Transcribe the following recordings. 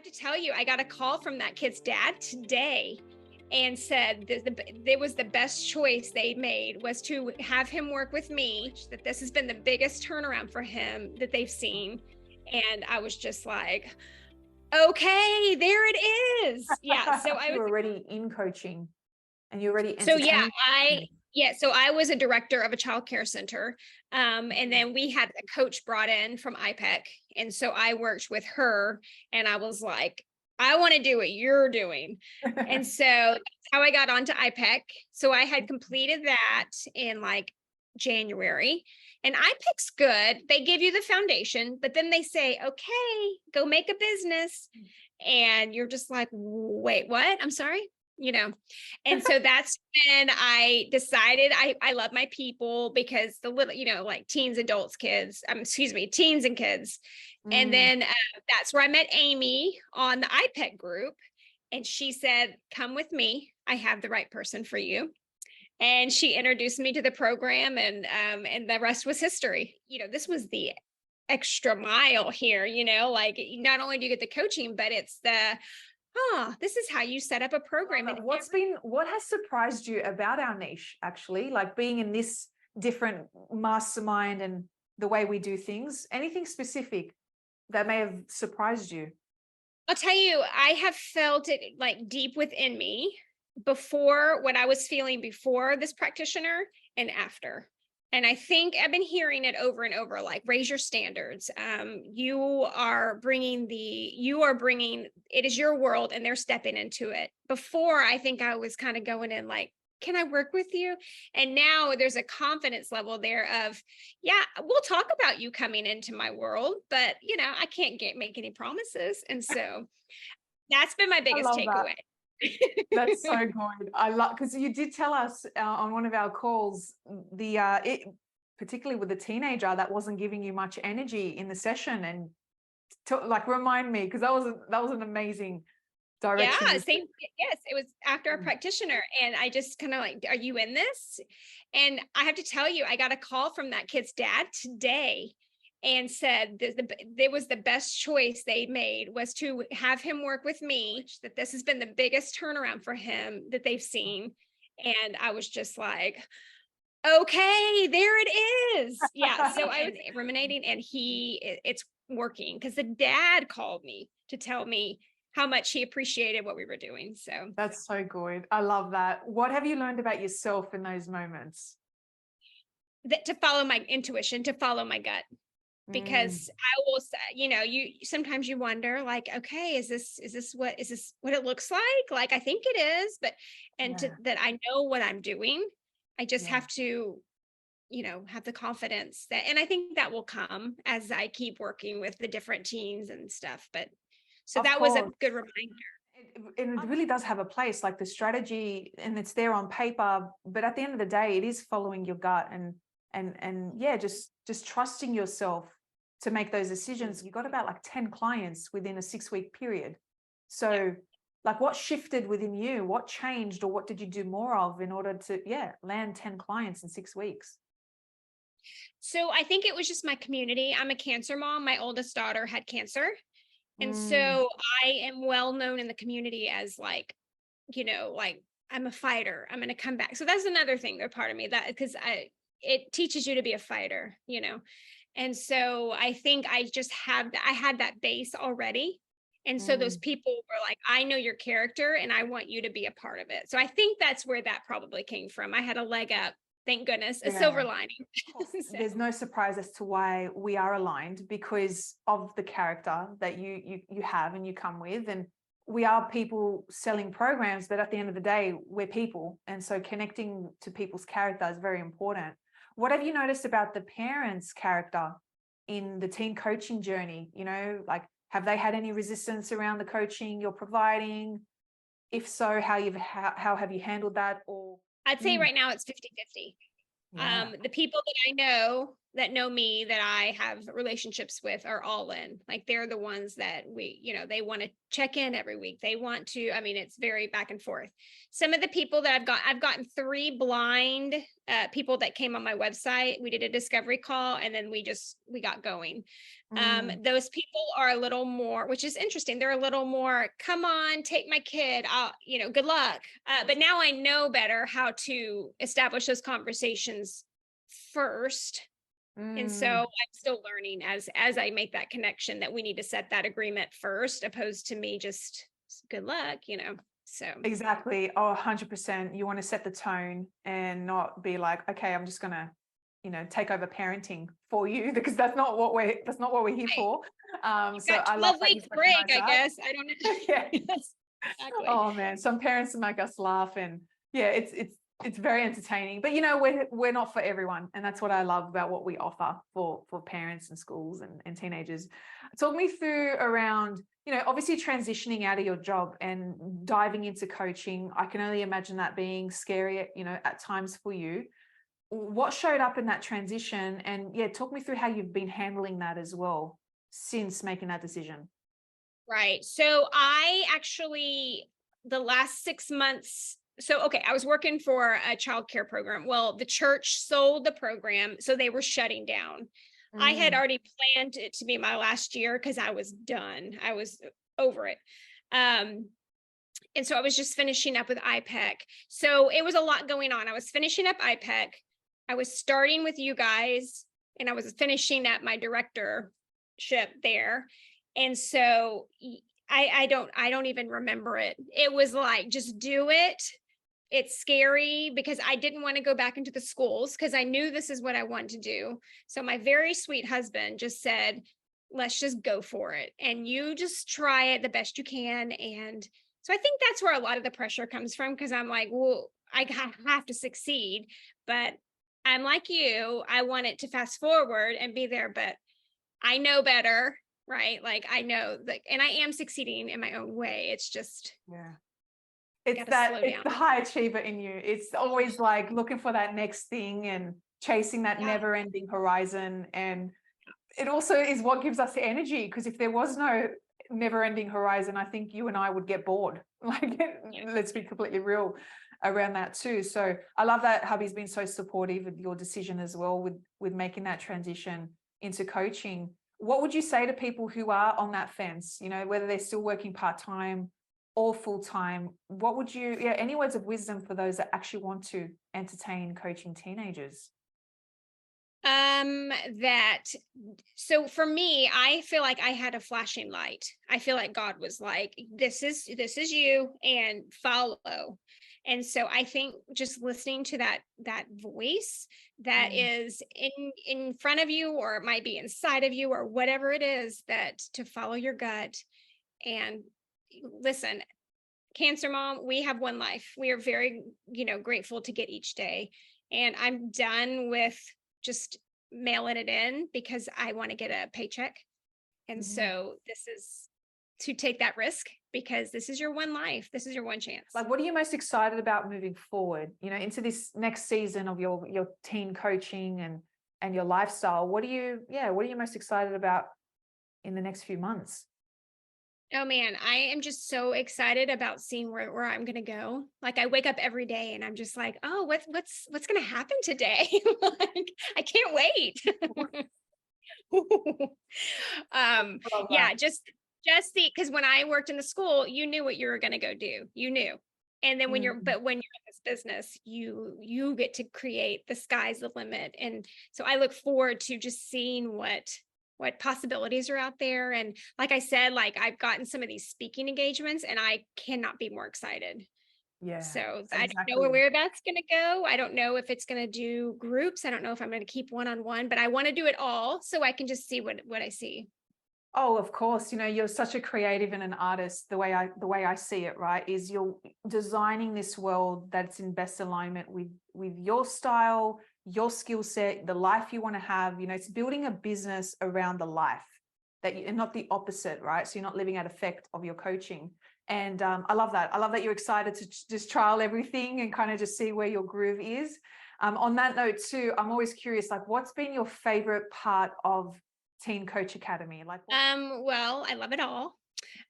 have to tell you, I got a call from that kid's dad today and said it was the best choice they made was to have him work with me, that this has been the biggest turnaround for him that they've seen. And I was just like, okay, there it is. Yeah. So I was You're already in coaching and you're already So yeah, entertaining. so I was a director of a child care center. And then we had a coach brought in from IPEC. And so I worked with her and I was like, I want to do what you're doing. And so that's how I got onto IPEC. So I had completed that in like January. And IPEC's good. They give you the foundation, but then they say, okay, go make a business. And you're just like, wait, what? I'm sorry. And so that's when I decided I love my people, because the little, like teens, adults, kids, teens and kids. And then that's where I met Amy on the IPEC group. And she said, come with me. I have the right person for you. And she introduced me to the program, and the rest was history. This was the extra mile here, like not only do you get the coaching, but it's this is how you set up a program. And what has surprised you about our niche, actually, like being in this different mastermind and the way we do things? Anything specific that may have surprised you? I'll tell you, I have felt it like deep within me before, what I was feeling before this practitioner and after. And I think I've been hearing it over and over, like, raise your standards. You are bringing, it is your world and they're stepping into it. Before, I think I was kind of going in like, can I work with you? And now there's a confidence level there of, yeah, we'll talk about you coming into my world, but I can't make any promises. And so that's been my biggest takeaway. That's so good. I love, because you did tell us on one of our calls, particularly with the teenager that wasn't giving you much energy in the session, and remind me, because that was an amazing direction. Yeah, same. Yes, it was after a practitioner, and I just kind of like, are you in this? And I have to tell you, I got a call from that kid's dad today and said it was the best choice they made was to have him work with me, that this has been the biggest turnaround for him that they've seen. And I was just like, okay, there it is. Yeah. So I was ruminating, and it's working, because the dad called me to tell me how much he appreciated what we were doing. So that's so good. I love that. What have you learned about yourself in those moments? To follow my intuition, to follow my gut. Because I will say, you sometimes you wonder, like, okay, is this what it looks like? Like, I think it is, but that I know what I'm doing. I just have to, have the confidence that, and I think that will come as I keep working with the different teams and stuff. But so that was a good reminder. It really does have a place, like the strategy, and it's there on paper, but at the end of the day, it is following your gut and yeah, just trusting yourself to make those decisions. You got about like 10 clients within a 6-week period. So like, what shifted within you? What changed, or what did you do more of in order to land 10 clients in 6 weeks? So I think it was just my community. I'm a cancer mom. My oldest daughter had cancer. And so I am well known in the community as like, like, I'm a fighter. I'm going to come back. So that's another thing, they're part of me, that because it teaches you to be a fighter, And so I think I had that base already. And so those people were like, I know your character and I want you to be a part of it. So I think that's where that probably came from. I had a leg up, thank goodness, a silver lining. There's no surprise as to why we are aligned, because of the character that you have and you come with. And we are people selling programs, but at the end of the day, we're people. And so connecting to people's character is very important. What have you noticed about the parents' character in the teen coaching journey? Like, have they had any resistance around the coaching you're providing? If so, how have you handled that? Or I'd say right now it's 50-50. The people that I know that know me that I have relationships with are all in. Like they're the ones that they want to check in every week. They want to, I mean, it's very back and forth. Some of the people that I've gotten 3 blind people that came on my website. We did a discovery call and then we got going. Those people are a little more, which is interesting. They're a little more, come on, take my kid. Good luck. But now I know better how to establish those conversations first. And so I'm still learning as I make that connection that we need to set that agreement first, opposed to me just good luck, so. Exactly. Oh, 100%. You want to set the tone and not be like, okay, I'm just going to, take over parenting for you, because that's not what we're here Right. for. You've So got I love 12 that you weeks break, recognize I that. guess. I don't know. Yeah. Exactly. Oh man, some parents make us laugh, and yeah, it's very entertaining. But we're not for everyone, and that's what I love about what we offer for parents and schools and teenagers. Talk me through around, obviously transitioning out of your job and diving into coaching. I can only imagine that being scary, at times for you. What showed up in that transition? And yeah, talk me through how you've been handling that as well since making that decision. Right. So I actually, the last 6 months, okay, I was working for a childcare program. Well, the church sold the program, so they were shutting down. I had already planned it to be my last year because I was done. I was over it. And so I was just finishing up with IPEC. So it was a lot going on. I was finishing up IPEC. I was starting with you guys, and I was finishing up my directorship there. And so I don't even remember it. It was like, just do it. It's scary because I didn't want to go back into the schools because I knew this is what I want to do. So my very sweet husband just said, let's just go for it. And you just try it the best you can. And so I think that's where a lot of the pressure comes from, because I'm like, well, I have to succeed. But I'm like you, I want it to fast forward and be there, but I know better, right? Like I know that, and I am succeeding in my own way. It's just, Yeah. It's slow down. the high achiever in you. It's always like looking for that next thing and chasing that never ending horizon. And it also is what gives us the energy, because if there was no never ending horizon, I think you and I would get bored. Like, let's be completely real around that too. So I love that hubby's been so supportive of your decision as well with making that transition into coaching. What would you say to people who are on that fence, whether they're still working part-time or full-time? What would you, any words of wisdom for those that actually want to entertain coaching teenagers? So for me, I feel like I had a flashing light. I feel like God was like, this is you, and follow. And so I think just listening to that voice that is in front of you, or it might be inside of you, or whatever it is, that to follow your gut and listen. Cancer Mom, we have one life. We are very, grateful to get each day. And I'm done with just mailing it in because I want to get a paycheck. And so this is to take that risk, because this is your one life. This is your one chance. Like, what are you most excited about moving forward, into this next season of your teen coaching and your lifestyle? What are you most excited about in the next few months? Oh man, I am just so excited about seeing where I'm gonna go. Like I wake up every day and I'm just like, oh, what's gonna happen today? Like I can't wait. Yeah, just because when I worked in the school, you knew what you were gonna go do. You knew. And then when you're in this business, you get to create, the sky's the limit. And so I look forward to just seeing what possibilities are out there. And like I said, like I've gotten some of these speaking engagements and I cannot be more excited. Yeah. So I don't know Exactly. where that's going to go. I don't know if it's going to do groups. I don't know if I'm going to keep one-on-one, but I want to do it all so I can just see what I see. Oh, of course. You're such a creative and an artist. The way I see it, right, is you're designing this world that's in best alignment with your style, your skill set, the life you want to have. It's building a business around the life and not the opposite, right? So you're not living out effect of your coaching. And I love that. I love that you're excited to just trial everything and kind of just see where your groove is. On that note too, I'm always curious, like, what's been your favorite part of Teen Coach Academy? Like, Well, I love it all.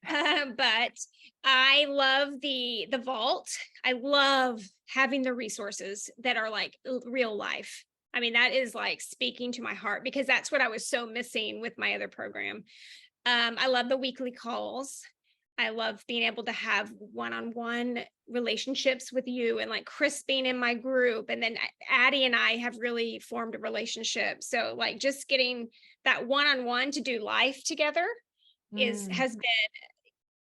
But I love the vault. I love having the resources that are like real life. I mean, that is like speaking to my heart because that's what I was so missing with my other program. I love the weekly calls. I love being able to have one-on-one relationships with you and like Chris being in my group. And then Addie and I have really formed a relationship. So like just getting that one-on-one to do life together has been,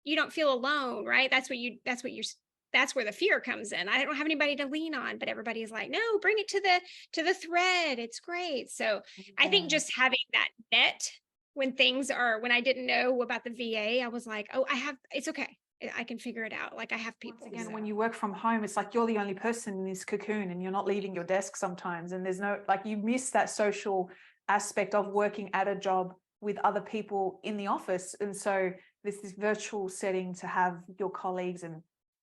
you don't feel alone, right? That's where the fear comes in. I don't have anybody to lean on, but everybody's like, no, bring it to the thread. It's great. So I think just having that net when I didn't know about the VA, I was like, oh, it's okay. I can figure it out. Like I have people. Once again, when you work from home, it's like you're the only person in this cocoon and you're not leaving your desk sometimes. And there's no, like, you miss that social aspect of working at a job with other people in the office. And so this virtual setting to have your colleagues, and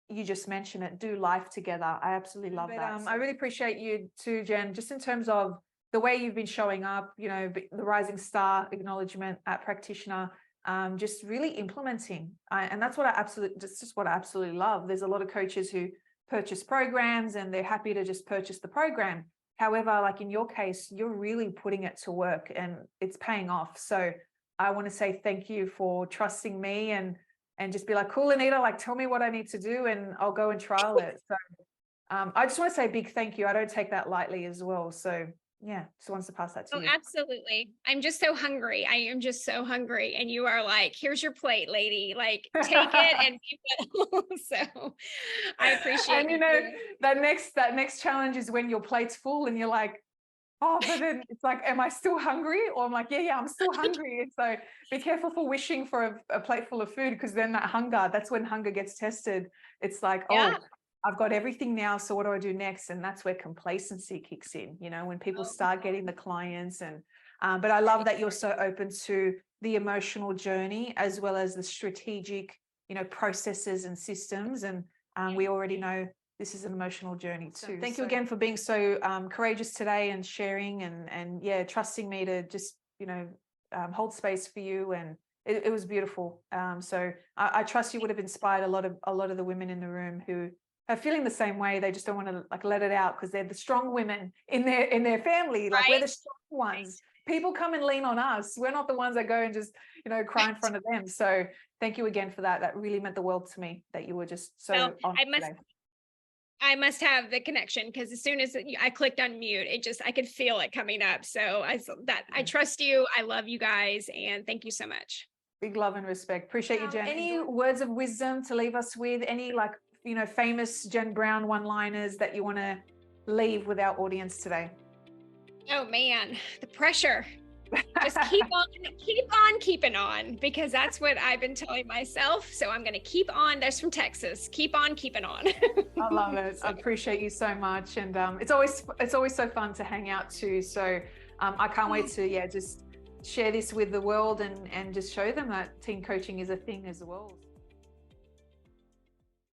you just mentioned it, do life together. I absolutely love that. I really appreciate you too, Jen, just in terms of the way you've been showing up, you know, the rising star acknowledgement at practitioner, just really implementing. And that's what just what I absolutely love. There's a lot of coaches who purchase programs and they're happy to just purchase the program. However, like in your case, you're really putting it to work and it's paying off. So I want to say thank you for trusting me and just be like, cool, Anita, like, tell me what I need to do and I'll go and trial it. So I just want to say a big thank you. I don't take that lightly as well. So yeah, just wants to pass that to Oh, you. absolutely. I'm just so hungry. I am just so hungry. And you are like, here's your plate, lady. Like, take it and keep it. So I appreciate And you know, that next challenge is when your plate's full and you're like, oh, but then it's like, am I still hungry? Or I'm like, yeah, I'm still hungry. And so be careful for wishing for a plate full of food, because then that's when hunger gets tested. It's like, Yeah. oh, I've got everything now. So what do I do next? And that's where complacency kicks in, you know, when people start getting the clients. And but I love that you're so open to the emotional journey as well as the strategic, you know, processes and systems. And we already know this is an emotional journey too. So thank you again for being so courageous today and sharing and yeah, trusting me to just, you know, hold space for you. And it was beautiful. So I trust you would have inspired a lot of the women in the room who are feeling the same way. They just don't want to like let it out because they're the strong women in their family. Like we're the strong ones. People come and lean on us. We're not the ones that go and just, you know, cry in front of them. So thank you again for that. That really meant the world to me that you were just so on today. I must have the connection because as soon as I clicked on mute, I could feel it coming up. So I trust you. I love you guys. And thank you so much. Big love and respect. Appreciate you, Jen. Any words of wisdom to leave us with? Any like, you know, famous Jen Brown one-liners that you want to leave with our audience today? Oh man, the pressure. Just keep on keeping on, because that's what I've been telling myself. So I'm going to keep on. That's from Texas. Keep on keeping on. I love it. I appreciate you so much. And it's always so fun to hang out too. So I can't wait to just share this with the world and just show them that teen coaching is a thing as well.